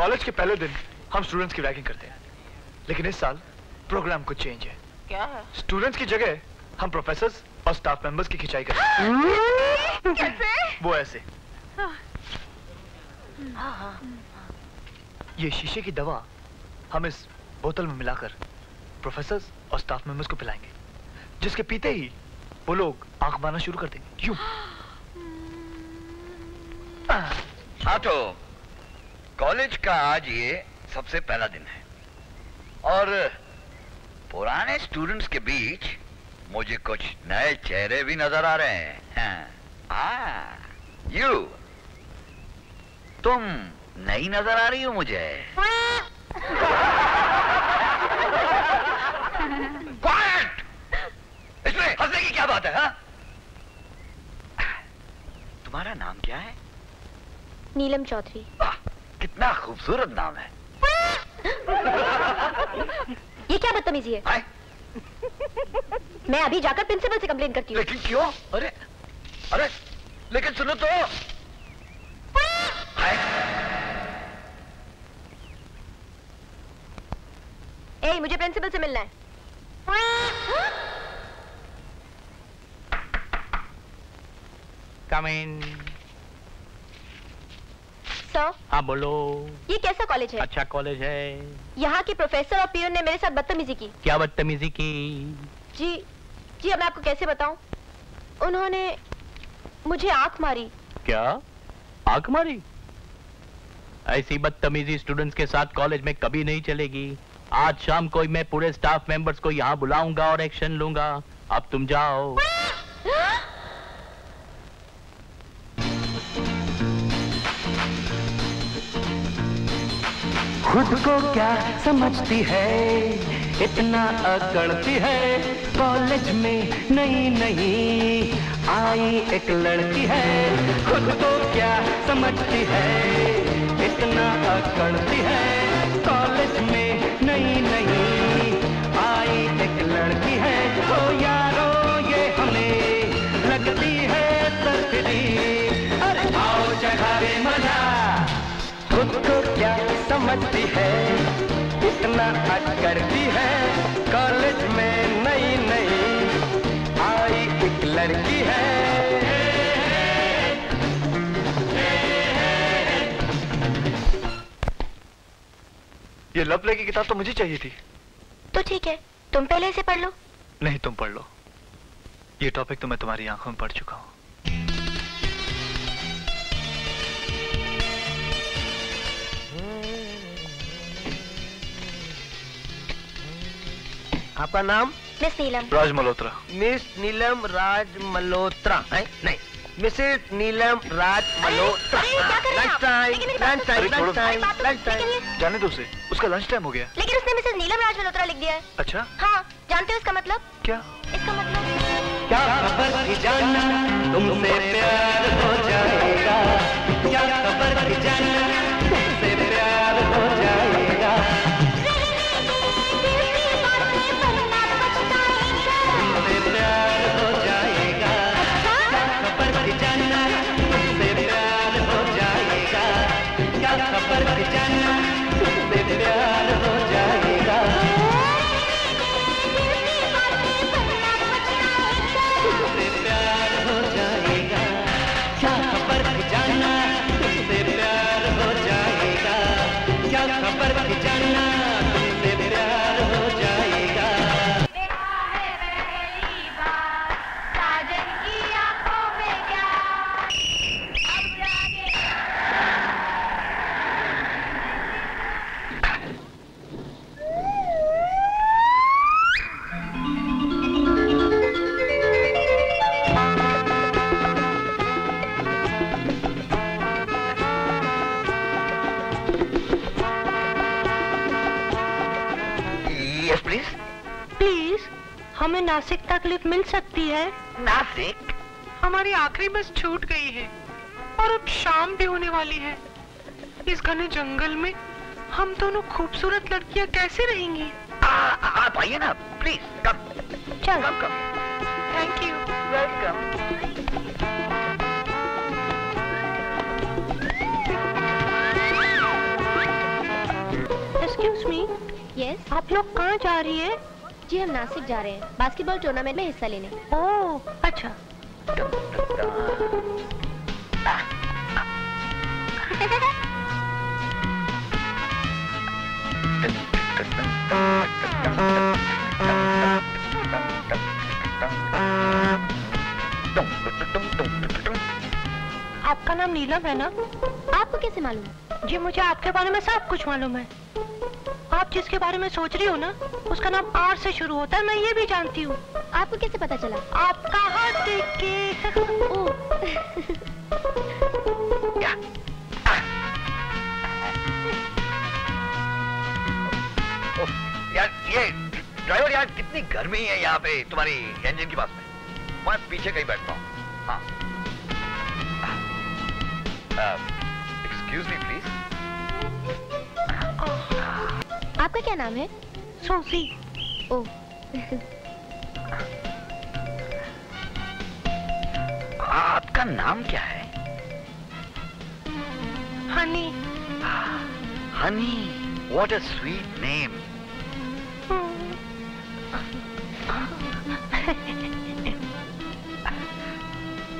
College के पहले दिन हम स्टूडेंट्स की रैगिंग करते हैं, लेकिन इस साल प्रोग्राम कुछ चेंज है। क्या है? स्टूडेंट्स की जगह हम प्रोफेसर्स और स्टाफ मेंबर्स की खिंचाई करते हैं। कैसे? वो ऐसे। ये शीशे की दवा हम इस बोतल में मिलाकर प्रोफेसर्स और स्टाफ मेंबर्स को पिलाएंगे, जिसके पीते ही वो लोग आंख मारना शुरू कर देंगे। यूं। हाँ तो कॉलेज का आज ये सबसे पहला दिन है और पुराने स्टूडेंट्स के बीच मुझे कुछ नए चेहरे भी नजर आ रहे हैं। यू तुम नई नजर आ रही हो मुझे। क्वाइट! इसमें हंसने की क्या बात है? हाँ? तुम्हारा नाम क्या है? नीलम चौधरी। कितना खूबसूरत नाम है। ये क्या बदतमीजी है? मैं अभी जाकर प्रिंसिपल से कंप्लेन करती हूँ। लेकिन क्यों? अरे अरे लेकिन सुनो तो। ए, मुझे प्रिंसिपल से मिलना है। कम इन। सर। हाँ बोलो। ये कैसा कॉलेज है? अच्छा कॉलेज है। यहाँ के प्रोफेसर और पीओन ने मेरे साथ बदतमीजी की। क्या बदतमीजी की? जी अब मैं आपको कैसे बताऊं? उन्होंने मुझे आंख मारी। क्या आंख मारी? ऐसी बदतमीजी स्टूडेंट्स के साथ कॉलेज में कभी नहीं चलेगी। आज शाम को मैं पूरे स्टाफ मेंबर्स को यहाँ बुलाऊंगा और एक्शन लूंगा। अब तुम जाओ। खुद को क्या समझती है, इतना अकड़ती है। कॉलेज में नई नई आई एक लड़की है। खुद को क्या समझती है, इतना अकड़ती है। कॉलेज में नई नई आई एक लड़की है। ओ यारो ये हमें लगती है तरफड़ी। अरे आओ चढ़ावे मजा। खुद को क्या समझती है, इतना अकड़ती है। कॉलेज में नई नई आई एक लड़की है। ये लव प्ले की किताब तो मुझे चाहिए थी। तो ठीक है, तुम पहले इसे पढ़ लो। नहीं, तुम पढ़ लो। ये टॉपिक तो मैं तुम्हारी आंखों में पढ़ चुका हूं। आपका नाम? मिस नीलम। राज मल्होत्रा। मिस नीलम राज मल्होत्रा है? नहीं, Mrs Neelam Raj Malhotra. Lunch time, lunch time, lunch time, lunch time. जाने दो उसे, उसका लंच टाइम हो गया। लेकिन उसने मिसेस नीलम राज मल्होत्रा लिख दिया है। अच्छा? हाँ, जानते हो इसका मतलब? क्या? इसका मतलब क्या खबर की जानना, तुमसे प्यार हो जाएगा। क्या खबर की जानना, तुमसे प्यार हो जाएगा। हमें नासिक तक लिफ्ट मिल सकती है? नासिक? हमारी आखिरी बस छूट गई है और अब शाम भी होने वाली है। इस घने जंगल में हम दोनों खूबसूरत लड़कियां कैसे रहेंगी? आप आइए ना प्लीज। कम चल। कम। Thank you. वेलकम। आप लोग कहाँ जा रही हैं? जी हम नासिक जा रहे हैं बास्केटबॉल टूर्नामेंट में हिस्सा लेने। ओह अच्छा। आपका नाम नीलम है ना? आपको कैसे मालूम? जी मुझे आपके बारे में सब कुछ मालूम है। आप जिसके बारे में सोच रही हो ना, उसका नाम आर से शुरू होता है, मैं ये भी जानती हूँ। आपको कैसे पता चला? आपका हाथ देख के। यार ये ड्राइवर यार कितनी गर्मी है यहाँ पे तुम्हारी इंजन के पास में। मैं पीछे कहीं बैठता हूँ। हाँ एक्सक्यूज मी प्लीज। आपका क्या नाम है? सोफी। ओह आपका नाम क्या है? Honey. Honey, what a sweet name.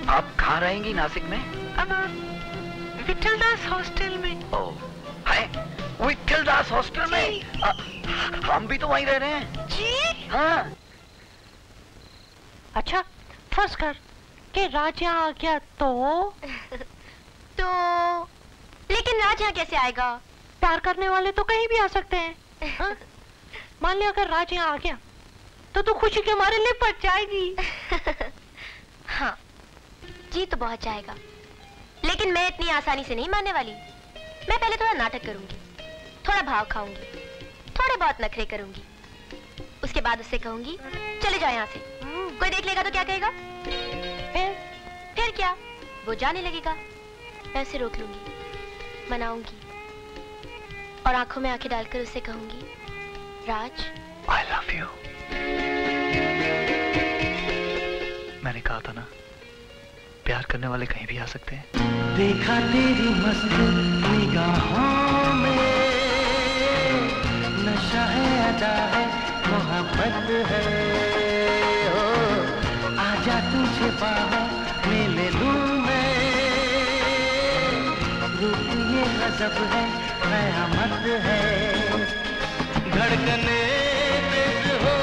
आप कहाँ रहेंगी नासिक में? विठलदास हॉस्टल में। ओह, है विठलदास हॉस्टल में? हम भी तो वहीं रह रहे हैं। जी? हाँ। अच्छा, फर्ज कर कि राज यहाँ आ गया तो? तो लेकिन राज यहाँ कैसे आएगा? प्यार करने वाले तो कहीं भी आ सकते हैं। हाँ? मान लिया अगर राज यहाँ आ गया तो तू खुशी के मारे लिपट जाएगी। हाँ, जी तो बहुत चाहेगा, लेकिन मैं इतनी आसानी से नहीं मानने वाली। मैं पहले थोड़ा नाटक करूंगी, थोड़ा भाव खाऊंगी, थोड़े बहुत नखरे करूंगी, उसके बाद उससे कहूंगी चले जाओ यहाँ से। कोई देख लेगा तो क्या कहेगा? फिर क्या? वो जाने लगेगा। मैं उसे रोक लूंगी, मनाऊंगी और आंखों में आंखें डालकर उससे कहूंगी, राज I love you। मैंने कहा था ना, प्यार करने वाले कहीं भी आ सकते हैं। देखा तेरी मस्त निगाहों में, नशा है अदा है मोहब्बत है। ओ आजा तुझे बाहों में ले लूं मैं, रूप ये गजब है कयामत है। धड़कने तेज हो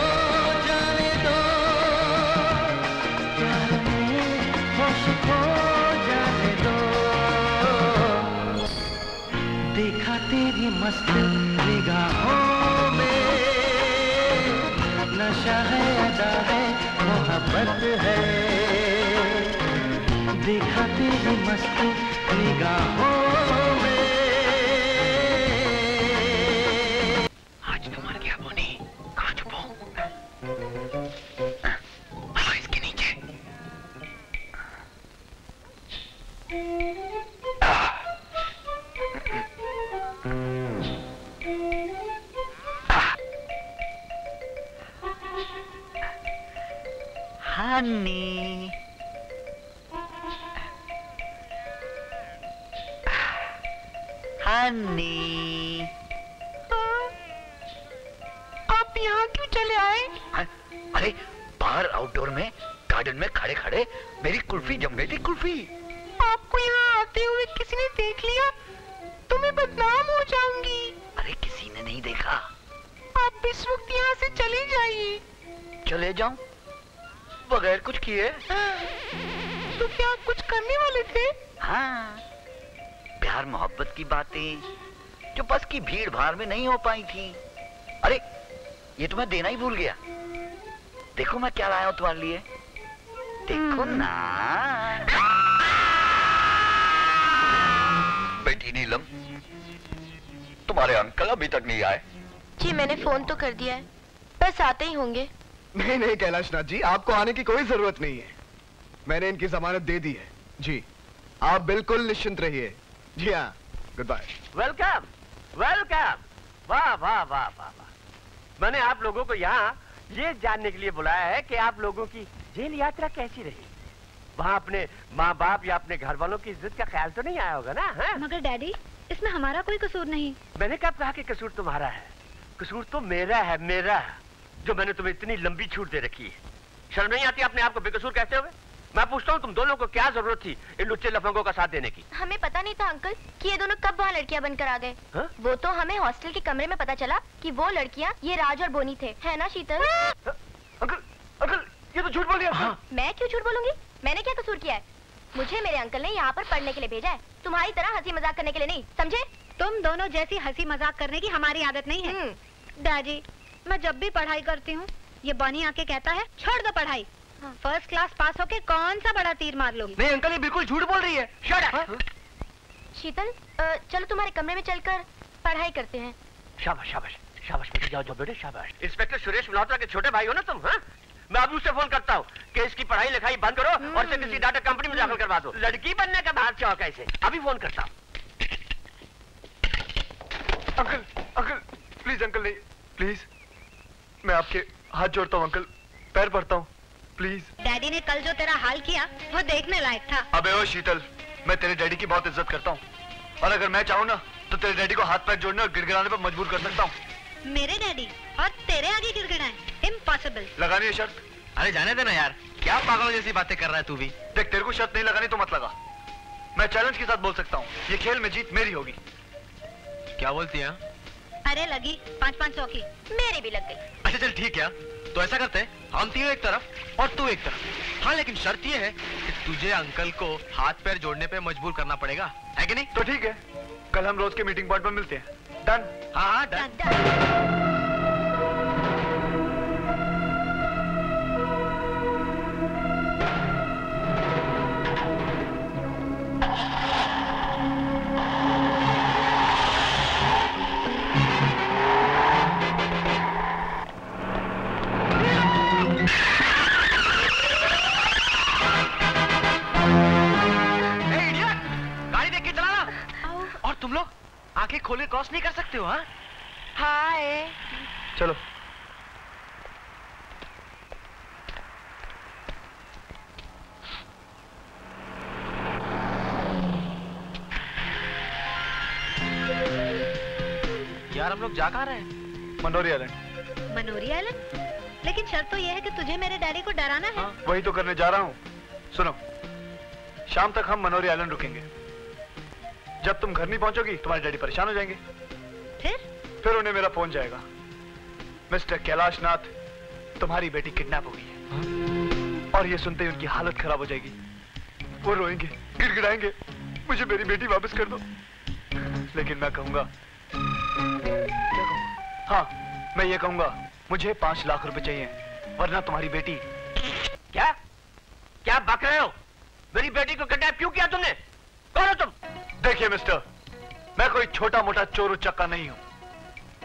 जाने दो, प्यार में होश खो जाने दो। देखा तेरी मस्त निगाहों में, नशा है अदा है मोहब्बत है। देखा तेरी मस्त निगाहों में। आज तो मर गया बोनी, कहाँ छुपो? हाँ इसके नीचे। हनी, हनी, आप यहाँ क्यों चले आए? अरे बाहर आउटडोर में गार्डन में खड़े खड़े मेरी कुल्फी जम गई थी। कुल्फी आपको यहाँ आते हुए किसी ने देख लिया तो मैं बदनाम हो जाऊंगी। अरे किसी ने नहीं देखा। आप इस वक्त यहाँ से चले जाइए। चले जाऊं बगैर कुछ किए? तो क्या आप कुछ करने वाले थे? हाँ, प्यार मोहब्बत की बातें जो बस की भीड़ भाड़ में नहीं हो पाई थी। अरे ये तो मैं देना ही भूल गया। देखो मैं क्या लाया हूं तुम्हारे लिए, देखो ना। बेटी नीलम, तुम्हारे अंकल अभी तक नहीं आए? जी मैंने फोन तो कर दिया है, बस आते ही होंगे। नहीं नहीं कैलाशनाथ जी, आपको आने की कोई जरूरत नहीं है। मैंने इनकी जमानत दे दी है। जी आप बिल्कुल निश्चिंत रहिए। जी हाँ, गुड बाय। Welcome welcome. वाह वाह वाह वाह वाह। मैंने आप लोगों को यहाँ ये जानने के लिए बुलाया है कि आप लोगों की जेल यात्रा कैसी रही। वहाँ अपने माँ बाप या अपने घर वालों की इज्जत का ख्याल तो नहीं आया होगा ना? है? मगर डैडी, इसमें हमारा कोई कसूर नहीं। मैंने कब कहा कि कसूर तुम्हारा है? कसूर तो मेरा है, मेरा, जो मैंने तुम्हें इतनी लंबी छूट दे रखी है। शर्म नहीं आती अपने आप को बेकसूर कहते हुए? मैं पूछता हूँ, तुम दोनों को क्या जरूरत थी इन लुच्चे लफंगों का साथ देने की? हमें पता नहीं था अंकल कि ये दोनों कब वहाँ लड़कियाँ बनकर आ गए। हा? वो तो हमें हॉस्टल के कमरे में पता चला कि वो लड़कियाँ ये राज और बोनी थे, है ना शीतल? अंकल, अंकल, ये तो झूठ बोल रही है। हाँ। मैं क्यों झूठ बोलूंगी? मैंने क्या कसूर किया है? मुझे मेरे अंकल ने यहाँ पर पढ़ने के लिए भेजा है, तुम्हारी तरह हंसी मजाक करने के लिए नहीं, समझे? तुम दोनों जैसी हंसी मजाक करने की हमारी आदत नहीं है। डैडी, मैं जब भी पढ़ाई करती हूँ ये बनी आके कहता है छोड़ दो पढ़ाई, फर्स्ट क्लास पास होके कौन सा बड़ा तीर मार लोगी? नहीं अंकल, ये बिल्कुल झूठ बोल रही है। Shut up! शीतल, चलो तुम्हारे कमरे में चलकर पढ़ाई करते हैं। शाबाश शाबाश शाबाश बेटे, जाओ जाओ बेटे, शाबाश। इंस्पेक्टर सुरेश मल्होत्रा के छोटे भाई हो ना तुम? हाँ, मैं अभी उससे फोन करता हूँ कि इसकी पढ़ाई लिखाई बंद करो और इसे किसी डाटा कंपनी में दाखिल करवा दो। लड़की बनने का बात शौक है इसे। अभी फोन करता हूँ। अंकल, अंकल, प्लीज अंकल, नहीं, प्लीज, मैं आपके हाथ जोड़ता हूँ अंकल, पैर पड़ता हूँ, प्लीज। डैडी ने कल जो तेरा हाल किया वो देखने लायक था। अबे ओ शीतल, मैं तेरे डैडी की बहुत इज्जत करता हूँ और अगर मैं चाहूँ ना तो तेरे डैडी को हाथ पैर जोड़ने और गिड़गिड़ाने पर मजबूर कर सकता हूँ। मेरे डैडी और तेरे आगे गिड़गिड़ाएं, इम्पॉसिबल। लगानी है शर्त? अरे जाने देना यार, क्या पागलों जैसी बातें कर रहा है तू भी। देख, तेरे को शर्त नहीं लगानी तो मत लगा, मैं चैलेंज के साथ बोल सकता हूँ, ये खेल में जीत मेरी होगी। क्या बोलती है? अरे लगी 500 की। मेरी भी लग गई। अच्छा चल ठीक है, तो ऐसा करते हैं, हम तीनों एक तरफ और तू एक तरफ। हाँ लेकिन शर्त ये है कि तुझे अंकल को हाथ पैर जोड़ने पे मजबूर करना पड़ेगा, है कि नहीं? तो ठीक है, कल हम रोज के मीटिंग पॉइंट पर मिलते हैं। डन? हाँ हाँ डन। आंखें खोले क्रॉस नहीं कर सकते हो? हाँ हाय, चलो। यार हम लोग जा कहाँ रहे हैं? मनोरी आइलैंड। मनोरी आइलैंड? लेकिन शर्त तो यह है कि तुझे मेरे डैडी को डराना है। हाँ, वही तो करने जा रहा हूँ। सुनो, शाम तक हम मनोरी आइलैंड रुकेंगे। जब तुम घर नहीं पहुंचोगी तुम्हारे डैडी परेशान हो जाएंगे। फिर उन्हें मेरा फोन जाएगा, मिस्टर कैलाश नाथ, तुम्हारी बेटी किडनैप हो गई है। और ये सुनते ही उनकी हालत खराब हो जाएगी, वो रोएंगे, गिड़गिड़ाएंगे, मुझे मेरी बेटी वापस कर दो। लेकिन मैं कहूंगा, क्या कहूंगा? हाँ, मैं ये कहूंगा, मुझे 5 लाख रुपए चाहिए, वरना तुम्हारी बेटी। क्या क्या बक रहे हो? मेरी बेटी को किडनैप क्यों किया तुमने? कौन हो तुम? देखिए मिस्टर, मैं कोई छोटा मोटा चोर उचक्का नहीं हूं।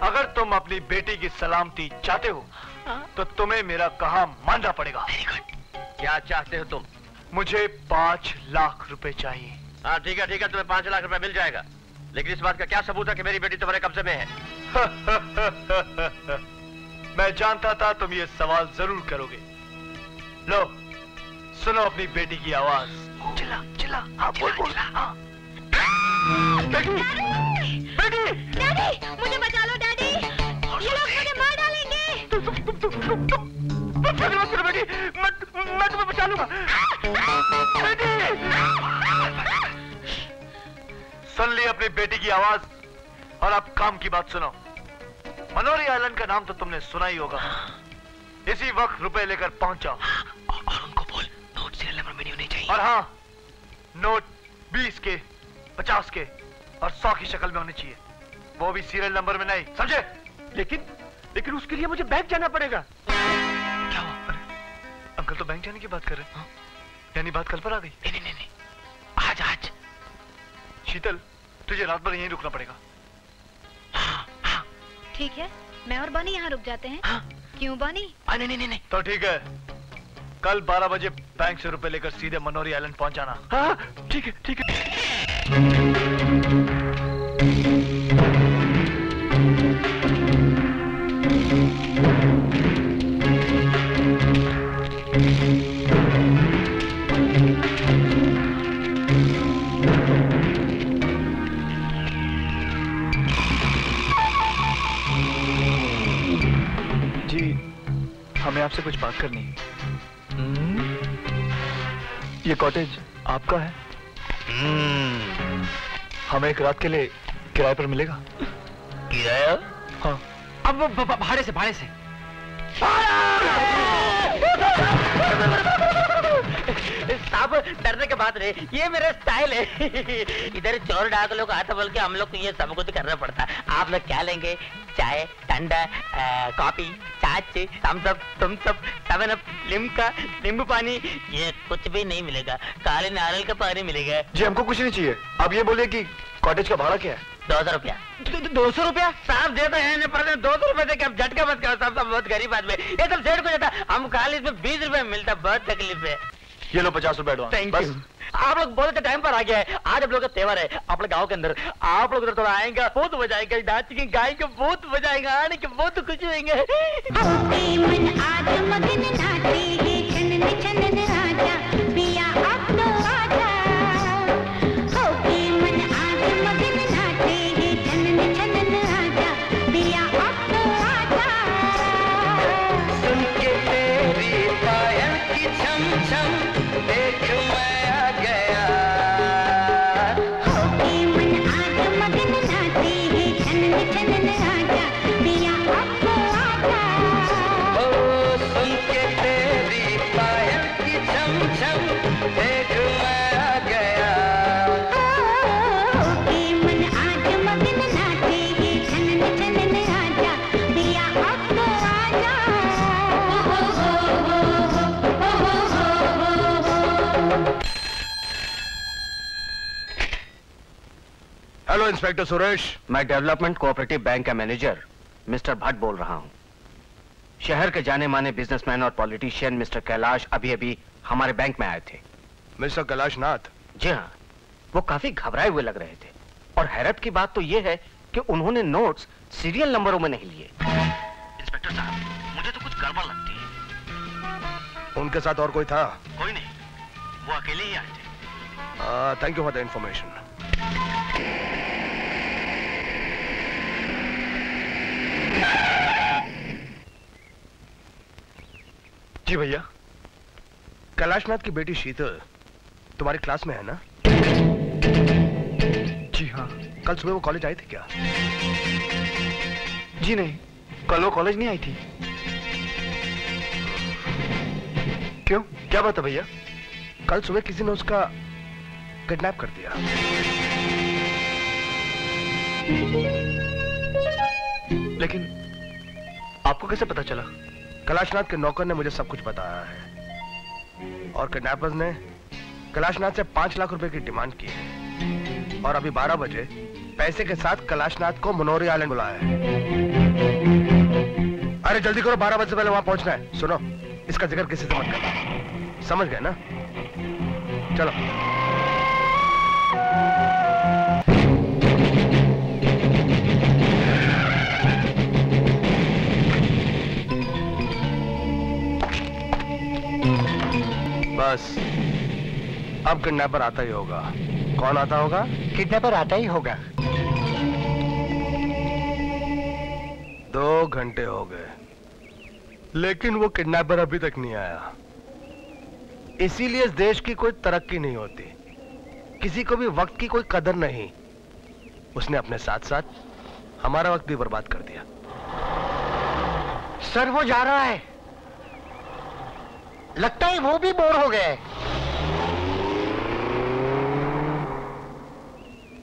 अगर तुम अपनी बेटी की सलामती चाहते हो तो तुम्हें मेरा कहा मानना पड़ेगा। क्या चाहते हो तुम? मुझे 5 लाख रुपए चाहिए। हाँ ठीक है, तुम्हें 5 लाख रुपए मिल जाएगा, लेकिन इस बात का क्या सबूत है कि मेरी बेटी तुम्हारे कब्जे में है? मैं जानता था तुम ये सवाल जरूर करोगे। लो सुनो अपनी बेटी की आवाज। चिल्ला चिल्ला, हाँ बोल बोल। हाँ बेटी, बेटी, डैडी, मुझे बचा लो डैडी, ये लोग मुझे मार डालेंगे। तुम फिक्र मत करो बेटी, मैं तुम्हें बचा लूंगा। बेटी, सुन ली अपनी बेटी की आवाज, और अब काम की बात सुनो। मनोरी आइलैंड का नाम तो तुमने सुना ही होगा। इसी वक्त रुपए लेकर पहुंच जाओ और उनको बोल नोट सीरियल नंबर में नहीं होने चाहिए। और हाँ, नोट 20 के, 50 के और 100 की शक्ल में होने चाहिए, वो भी सीरियल नंबर में नहीं, समझे? लेकिन उसके लिए मुझे बैंक जाना पड़ेगा। क्या हुआ? अरे अंकल तो बैंक जाने की बात कर रहे हैं। यानी बात कल पर आ गई? नहीं, आज आज। शीतल, तुझे रात भर यहीं रुकना पड़ेगा। हाँ। ठीक है, मैं और बनी यहाँ रुक जाते हैं। हाँ। क्यों बनी? नहीं। तो ठीक है, कल 12 बजे बैंक से रुपए लेकर सीधे मनोरी आइलैंड पहुंच जाना। हाँ ठीक है। आपसे कुछ बात करनी है। ये कॉटेज आपका है? हमें एक रात के लिए किराए पर मिलेगा। किराया? हाँ। अब भाड़े से, भाड़े से। साहब डरने के बाद रे, ये मेरा स्टाइल है। इधर चोर डाक लोग आते बोल के हम लोग को ये सब कुछ करना पड़ता है। आप लोग क्या लेंगे? चाय, ठंडा, कॉफी, छाछ, Thums Up, Seven Up, Limca, नींबू पानी, ये कुछ भी नहीं मिलेगा। काले नारियल का पानी मिलेगा। जी हमको कुछ नहीं चाहिए। आप ये बोलिए कि कॉटेज का भाड़ा क्या है? 200 रुपया। 200 रुपया? साहब देते हैं पर 200 रुपए दे के आप झटका मत करो साहब, बहुत गरीब आदमी। ये सब सेठ को जाता, हम खाली इसमें 20 रुपए मिलता, बहुत तकलीफ है। ये लो 50 रुपए एडवांस। Thank you. आप लोग बहुत अच्छा टाइम पर आ गया है। आज आप लोग का त्योहार है अपने गांव के अंदर। आप लोग थोड़ा आएंगे, बहुत बजाएंगे, नाचेंगे, गाएंगे, बहुत बजाएंगे, आने के बहुत खुश होंगे। Hello inspector Suresh. मैं डेवलपमेंट कोऑपरेटिव बैंक का मैनेजर मिस्टर भट्ट बोल रहा हूं। शहर के जाने माने बिजनेसमैन और पॉलिटिशियन मिस्टर कैलाश अभी अभी हमारे बैंक में आए थे। मिस्टर कैलाश नाथ? जी हाँ, वो काफी घबराए हुए लग रहे थे और हैरत की बात तो ये है कि उन्होंने नोट्स सीरियल नंबरों में नहीं लिए। इंस्पेक्टर साहब, मुझे तो कुछ गड़बड़ लगती है। उनके साथ और कोई था? कोई नहीं, वो अकेले ही आए थे। Thank you for the information. जी भैया। कैलाशनाथ की बेटी शीतल तुम्हारी क्लास में है ना? जी हाँ। कल सुबह वो कॉलेज आई थी क्या? जी नहीं, कल वो कॉलेज नहीं आई थी। क्यों, क्या बात है भैया? कल सुबह किसी ने उसका किडनैप कर दिया। लेकिन आपको कैसे पता चला? कैलाशनाथ के नौकर ने मुझे सब कुछ बताया है और किडनैपर्स ने कैलाशनाथ से 5 लाख रुपए की डिमांड की है और अभी 12 बजे पैसे के साथ कैलाशनाथ को मनोरी आइलैंड बुलाया है। अरे जल्दी करो, 12 बजे से पहले वहां पहुंचना है। सुनो, इसका जिक्र किसी से मत करना, समझ गए ना? चलो। बस अब किडनैपर आता ही होगा। कौन आता होगा? किडनैपर आता ही होगा। 2 घंटे हो गए लेकिन वो किडनैपर अभी तक नहीं आया। इसीलिए इस देश की कोई तरक्की नहीं होती, किसी को भी वक्त की कोई कदर नहीं। उसने अपने साथ साथ हमारा वक्त भी बर्बाद कर दिया। सर वो जा रहा है, लगता है वो भी बोर हो गए।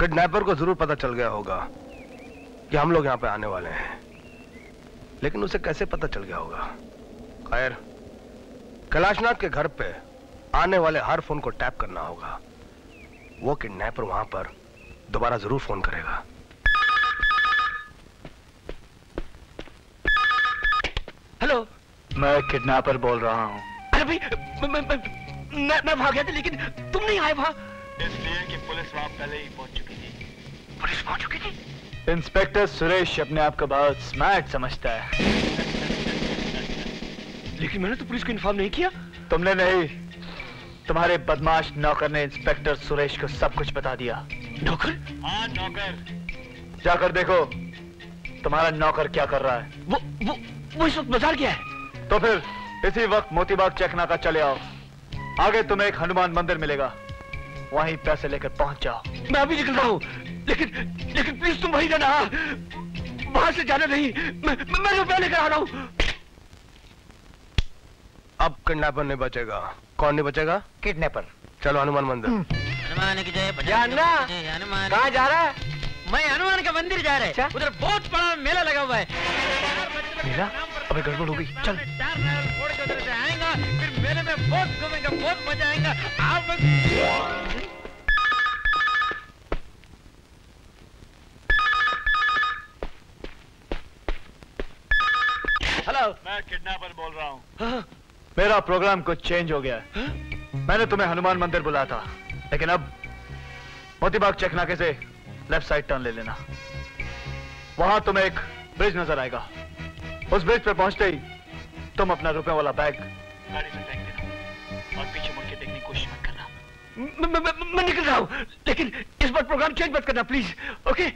किडनैपर को जरूर पता चल गया होगा कि हम लोग यहाँ पे आने वाले हैं, लेकिन उसे कैसे पता चल गया होगा? खैर, कैलाशनाथ के घर पे आने वाले हर फोन को टैप करना होगा। वो किडनैपर वहां पर दोबारा जरूर फोन करेगा। हेलो, मैं किडनैपर बोल रहा हूँ। अरे भाई, मैं भाग गया था लेकिन तुम नहीं आए वहां। इसलिए कि पुलिस वहां पहले ही पहुंच चुकी थी। पुलिस पहुंच चुकी थी? इंस्पेक्टर सुरेश अपने आप को बहुत स्मार्ट समझता है। लेकिन मैंने तो पुलिस को इन्फॉर्म नहीं किया। तुमने नहीं, तुम्हारे बदमाश नौकर ने इंस्पेक्टर सुरेश को सब कुछ बता दिया। नौकर? हाँ नौकर। जाकर देखो तुम्हारा नौकर क्या कर रहा है। वो इस वक्त बाजार गया है। तो फिर इसी वक्त मोतीबाग चेकनाका चले आओ। आगे तुम्हें एक हनुमान मंदिर मिलेगा, वहीं पैसे लेकर पहुंच जाओ। मैं अभी निकल रहा हूँ, लेकिन प्लीज तुम वहीं रहना, वहां से जाना नहीं। मैं रुपया लेकर आ रहा हूँ। अब किडनैपर नहीं बचेगा। कौन नहीं बचेगा? किडनैपर। चलो हनुमान मंदिर। हनुमान की जय। जानना हनुमान कहाँ जा रहा है? मैं हनुमान का मंदिर जा रहा है। उधर बहुत बड़ा मेला लगा हुआ है। मेला? अबे गड़बड़ हो गई, चल। 4 नारियल फोड़ के उधर से आएगा, फिर मेले में बहुत घूमेंगे, बहुत मजा आएगा। आप हेलो, मैं किडनैपर बोल रहा हूँ। मेरा प्रोग्राम कुछ चेंज हो गया है। मैंने तुम्हें हनुमान मंदिर बुलाया था, लेकिन अब मोतीबाग चेकनाके से लेफ्ट साइड टर्न ले लेना। वहां तुम्हें एक ब्रिज नजर आएगा। उस ब्रिज पर पहुंचते ही तुम अपना रुपए वाला बैग गाड़ी से फेंक देना और पीछे मुड़ के देखने की कोशिश मत करना। मैं निकल रहा हूँ, लेकिन इस बार प्रोग्राम चेंज मत करना प्लीज। ओके?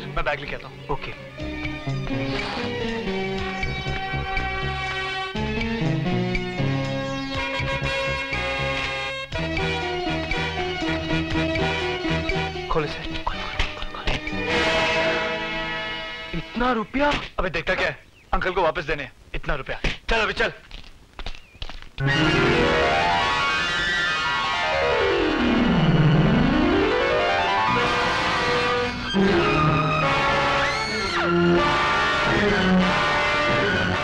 मैं बैग लेके आता हूँ। ओके। खोले से। इतना रुपया? अबे देखता क्या है, अंकल को वापस देने इतना रुपया। चल अभी चल।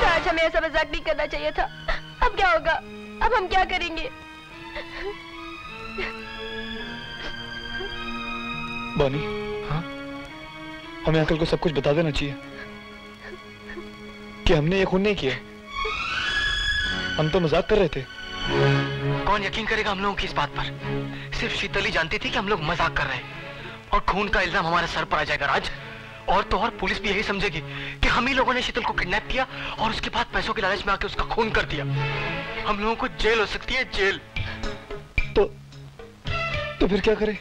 आज हमें ऐसा मजाक नहीं करना चाहिए था। अब क्या होगा? अब हम क्या करेंगे? बॉनी, हाँ? हमें अंकल को सब कुछ बता देना चाहिए कि हमने ये खून नहीं किया। हम तो मजाक कर रहे थे। कौन यकीन करेगा हम लोगों की इस बात पर? सिर्फ शीतल ही जानती थी कि हम लोग मजाक कर रहे हैं, और खून का इल्जाम हमारे सर पर आ जाएगा राज। और तो और पुलिस भी यही समझेगी कि हम ही लोगों ने शीतल को किडनैप किया और उसके बाद पैसों के लालच में आके उसका खून कर दिया। हम लोगों को जेल हो सकती है, जेल। तो फिर क्या करें?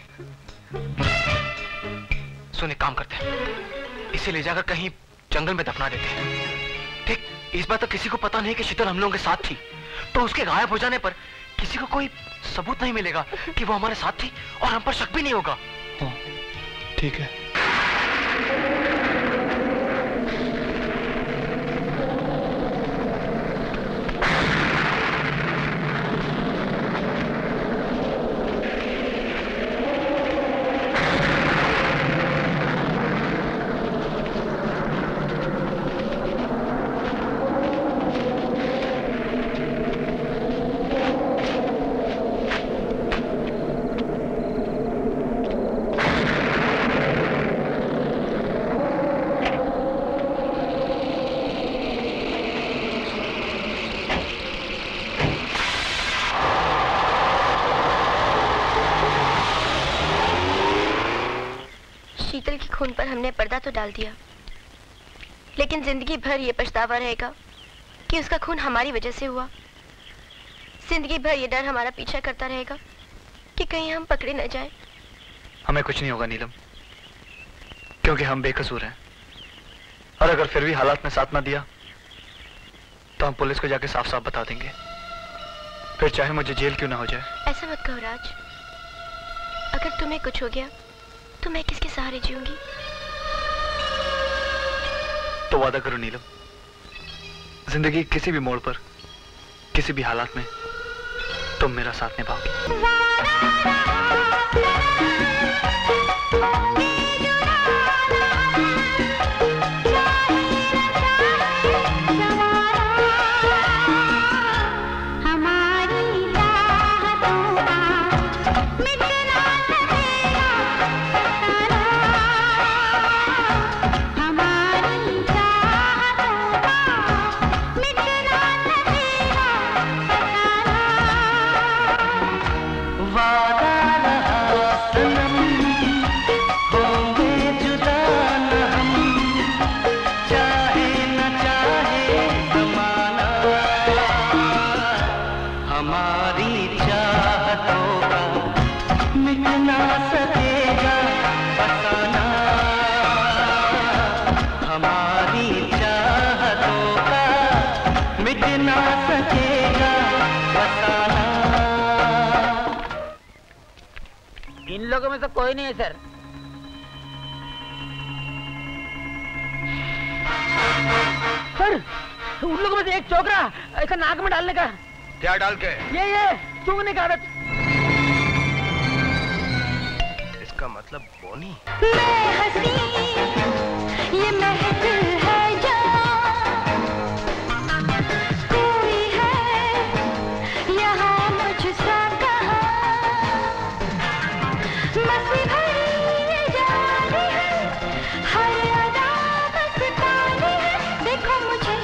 सुन, एक काम करते हैं, इसे ले जाकर कहीं जंगल में दफना देते हैं। ठीक, इस बात तो किसी को पता नहीं कि शीतल हम लोगों के साथ थी, तो उसके गायब हो जाने पर किसी को कोई सबूत नहीं मिलेगा कि वो हमारे साथ थी, और हम पर शक भी नहीं होगा। हाँ, ठीक है। खून पर हमने पर्दा तो डाल दिया, लेकिन जिंदगी भर ये पछतावा रहेगा कि उसका खून हमारी वजह से हुआ। जिंदगी भर ये डर हमारा पीछा करता रहेगा कि कहीं हम पकड़े न जाएं। हमें कुछ नहीं होगा नीलम, क्योंकि हम बेकसूर हैं। और अगर फिर भी हालात में साथ ना दिया तो हम पुलिस को जाके साफ साफ बता देंगे, फिर चाहे मुझे जेल क्यों ना हो जाए। ऐसा मत कहो राज, अगर तुम्हें कुछ हो गया तो मैं किसके सहारे जीऊंगी? तो वादा करो नीलम, जिंदगी किसी भी मोड़ पर, किसी भी हालात में तुम मेरा साथ निभाओगी। लोगों में से कोई नहीं है सर। सर उन लोगों में से एक चौकरा ऐसा नाक में डालने का। क्या डाल के? ये चूंगने का आदत। इसका मतलब बोनी। मैं हंसी ये महफिल है जहाँ कोई है यहाँ मुझसा कहाँ मस्ती भरी ये जानी है हर अदा मस्तानी है देखो मुझे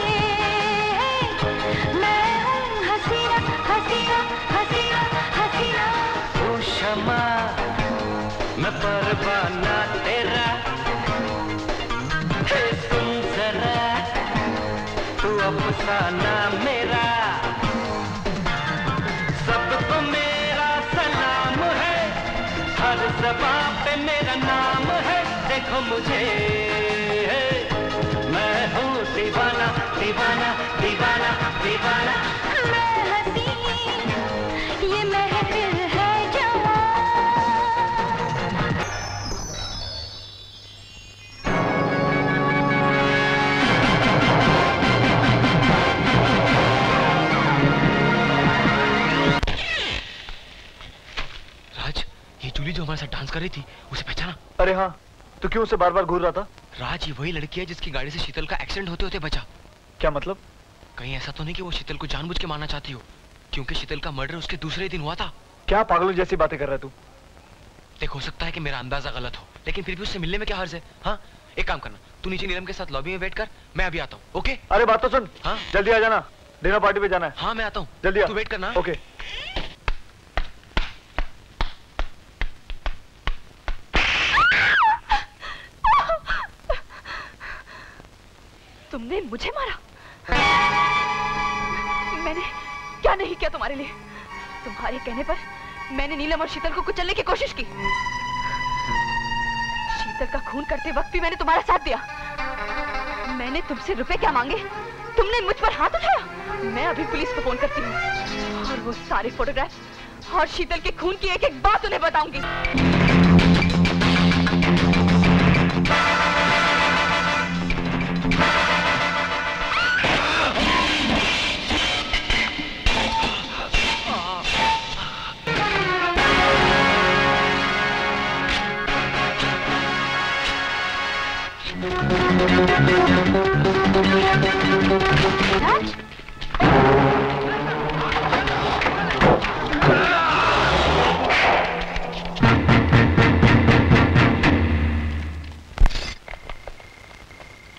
मैं हूँ हसीना हसीना हसीना हसीना ओ शमा मैं परवाना तेरा हे सुन जरा तू अफसाना मेरा सबको मेरा सलाम है हर ज़बान पे मेरा नाम है देखो मुझे मैं हूँ दीवाना दीवाना दीवाना दीवाना मैं हंसी ये महफिल है जहाँ राज, ये जूली जो हमारे साथ डांस कर रही थी उसे पहचाना? अरे हाँ, तो क्यों उसे बार बार घूर रहा था? राज, ये वही लड़की है जिसकी गाड़ी से शीतल का एक्सीडेंट होते होते बचा। क्या मतलब? कहीं ऐसा तो नहीं कि वो शीतल को जानबूझ के मारना चाहती हो, क्योंकि शीतल का मर्डर उसके दूसरे दिन हुआ था। क्या पागलों जैसी बातें कर रहा है तू? देख, हो सकता है कि मेरा अंदाजा गलत हो, लेकिन फिर भी उससे मिलने में क्या हर्ज है? हाँ, एक काम करना, तू नीचे नीलम के साथ लॉबी में वेट कर, मैं अभी आता हूँ। ओके? अरे बात तो सुन। हाँ? जल्दी आ जाना, डिनर पार्टी पे जाना है। हाँ मैं आता हूँ, जल्दी आ। तू वेट करना। ओके। तुमने मुझे मारा? मैंने क्या नहीं किया तुम्हारे लिए? तुम्हारे कहने पर मैंने नीलम और शीतल को कुचलने की कोशिश की। शीतल का खून करते वक्त भी मैंने तुम्हारा साथ दिया। मैंने तुमसे रुपए क्या मांगे? तुमने मुझ पर हाथ उठाया। मैं अभी पुलिस को फोन करती हूँ और वो सारे फोटोग्राफ और शीतल के खून की एक एक बात उन्हें बताऊंगी। राज?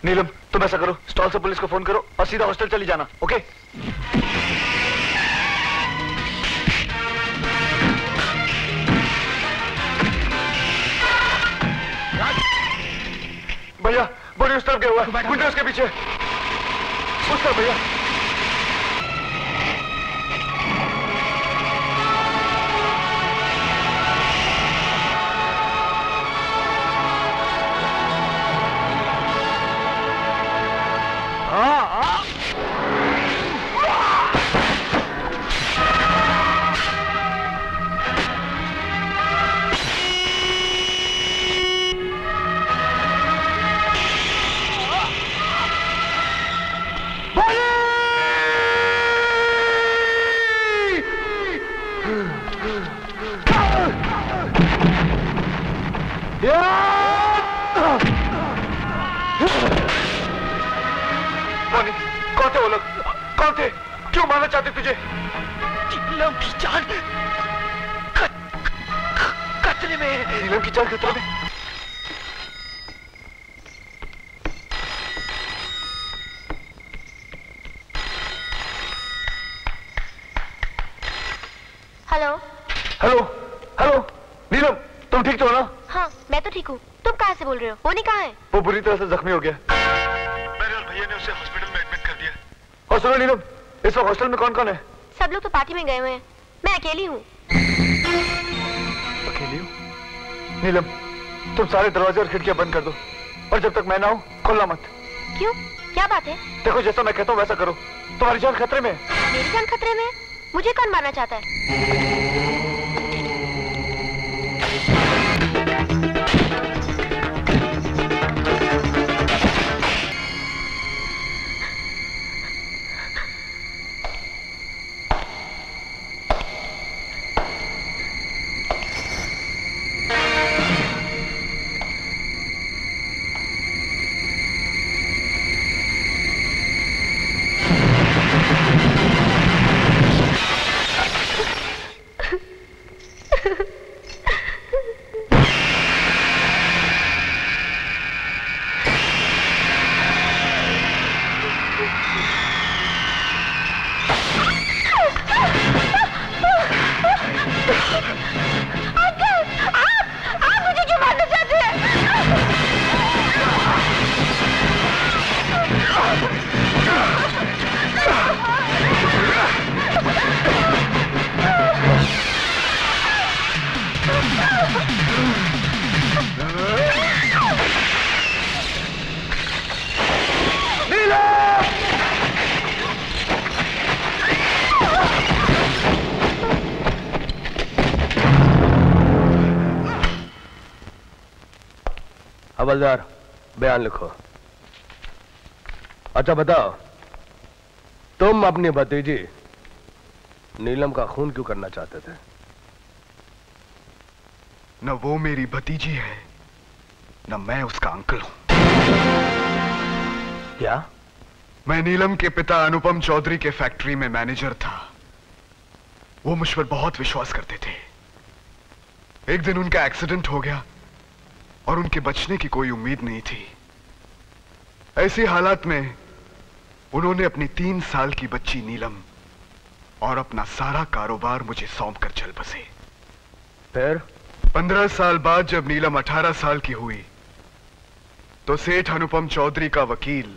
नीलम, तुम ऐसा करो, स्टॉल से पुलिस को फोन करो और सीधा हॉस्टल चली जाना। ओके? भैया, बोली उस तरफ गया हुआ है, गुंडे उसके पीछे। उस तरफ भैया। कौन थे वो लोग? कौन थे? क्यों मारना चाहते तुझे? नीलम की जान खतरे में है। नीलम की जान खतरे में? हेलो। हेलो, हेलो, नीलम, तुम ठीक तो हो ना? हाँ, मैं तो ठीक हूँ। तुम कहाँ से बोल रहे हो? वो नहीं कहाँ है? वो बुरी तरह से जख्मी हो गया। मेरे और भैया ने उसे हॉस्पिटल में एडमिट कर दिया। और सुनो नीलम, इस वक्त हॉस्टल में कौन कौन है? सब लोग तो पार्टी में गए हुए हैं। मैं अकेली हूँ। अकेली हो? नीलम, तुम सारे दरवाजे और खिड़कियां बंद कर दो और जब तक मैं ना हूँ खोलना मत। क्यों? क्या बात है? देखो, जैसा मैं कहता हूँ वैसा करो। तुम्हारी जान खतरे में है। मेरी जान खतरे में है? मुझे कौन मारना चाहता है? हवलदार, बयान लिखो। अच्छा बताओ, तुम अपनी भतीजी नीलम का खून क्यों करना चाहते थे? न वो मेरी भतीजी है, न मैं उसका अंकल हूं। क्या? मैं नीलम के पिता अनुपम चौधरी के फैक्ट्री में मैनेजर था। वो मुझ पर बहुत विश्वास करते थे। एक दिन उनका एक्सीडेंट हो गया और उनके बचने की कोई उम्मीद नहीं थी। ऐसी हालात में उन्होंने अपनी 3 साल की बच्ची नीलम और अपना सारा कारोबार मुझे सौंप कर चल बसे। फिर 15 साल बाद जब नीलम 18 साल की हुई तो सेठ अनुपम चौधरी का वकील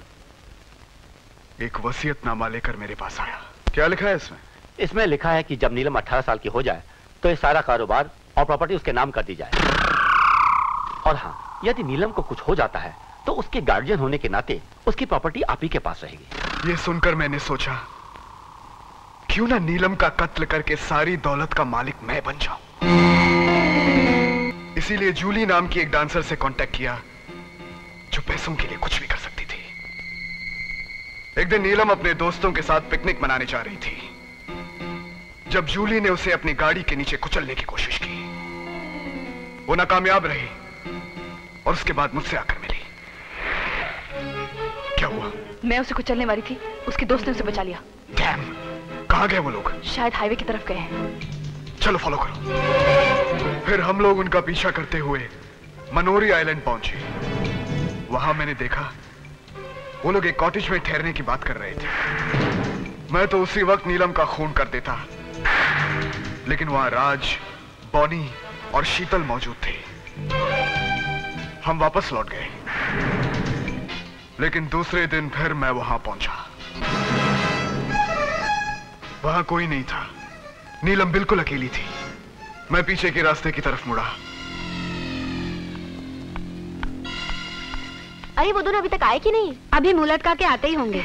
एक वसीयतनामा लेकर मेरे पास आया। क्या लिखा है इसमें? इसमें लिखा है कि जब नीलम 18 साल की हो जाए तो ये सारा कारोबार और प्रॉपर्टी उसके नाम कर दी जाए। और हाँ, यदि नीलम को कुछ हो जाता है तो उसके गार्जियन होने के नाते उसकी प्रॉपर्टी आप ही के पास रहेगी। ये सुनकर मैंने सोचा, क्यों ना नीलम का कत्ल करके सारी दौलत का मालिक मैं बन जाऊं। इसीलिए जूली नाम की एक डांसर से कांटेक्ट किया जो पैसों के लिए कुछ भी कर सकती थी। एक दिन नीलम अपने दोस्तों के साथ पिकनिक मनाने जा रही थी जब जूली ने उसे अपनी गाड़ी के नीचे कुचलने की कोशिश की। वो नाकामयाब रही और उसके बाद मुझसे आकर मिली। क्या हुआ? मैं उसे कुचलने वाली थी, उसके दोस्त ने उसे बचा लिया। डैम, कहां गए वो लोग? शायद हाईवे की तरफ गए हैं। चलो फॉलो करो। फिर हम लोग उनका पीछा करते हुए मनोरी आइलैंड पहुंचे। वहां मैंने देखा वो लोग एक कॉटेज में ठहरने की बात कर रहे थे। मैं तो उसी वक्त नीलम का खून कर देता, लेकिन वहां राज, बॉनी और शीतल मौजूद थे। हम वापस लौट गए, लेकिन दूसरे दिन फिर मैं वहां पहुंचा। वहां कोई नहीं था। नीलम बिल्कुल अकेली थी। मैं पीछे के रास्ते की तरफ मुड़ा। अरे वो दोनों अभी तक आए कि नहीं? अभी मुंह लटका के आते ही होंगे।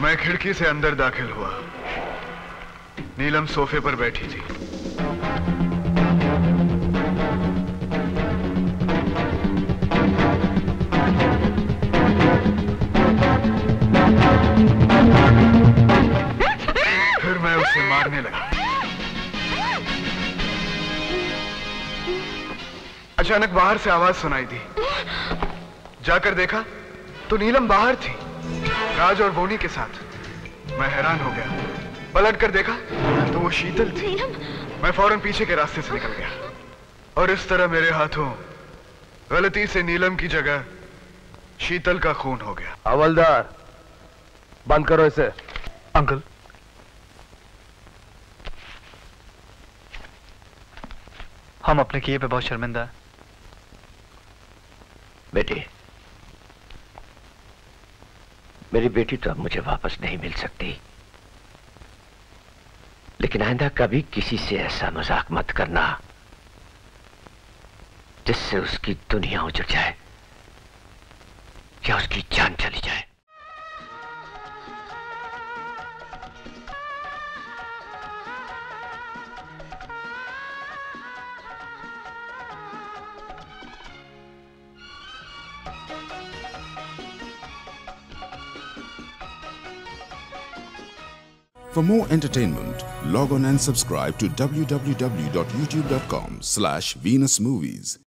मैं खिड़की से अंदर दाखिल हुआ। नीलम सोफे पर बैठी थी। फिर मैं उसे मारने लगा। अचानक बाहर से आवाज सुनाई दी। जाकर देखा तो नीलम बाहर थी, राज और बोनी के साथ। मैं हैरान हो गया। पलट कर देखा तो वो शीतल थी। मैं फौरन पीछे के रास्ते से निकल गया और इस तरह मेरे हाथों गलती से नीलम की जगह शीतल का खून हो गया। हवलदार, बंद करो इसे। अंकल, हम अपने किए पे बहुत शर्मिंदा हैं। बेटी, मेरी बेटी तो अब मुझे वापस नहीं मिल सकती, लेकिन आइंदा कभी किसी से ऐसा मजाक मत करना जिससे उसकी दुनिया उजड़ जाए या उसकी जान चली जाए। For more entertainment, log on and subscribe to www.youtube.com/VenusMovies.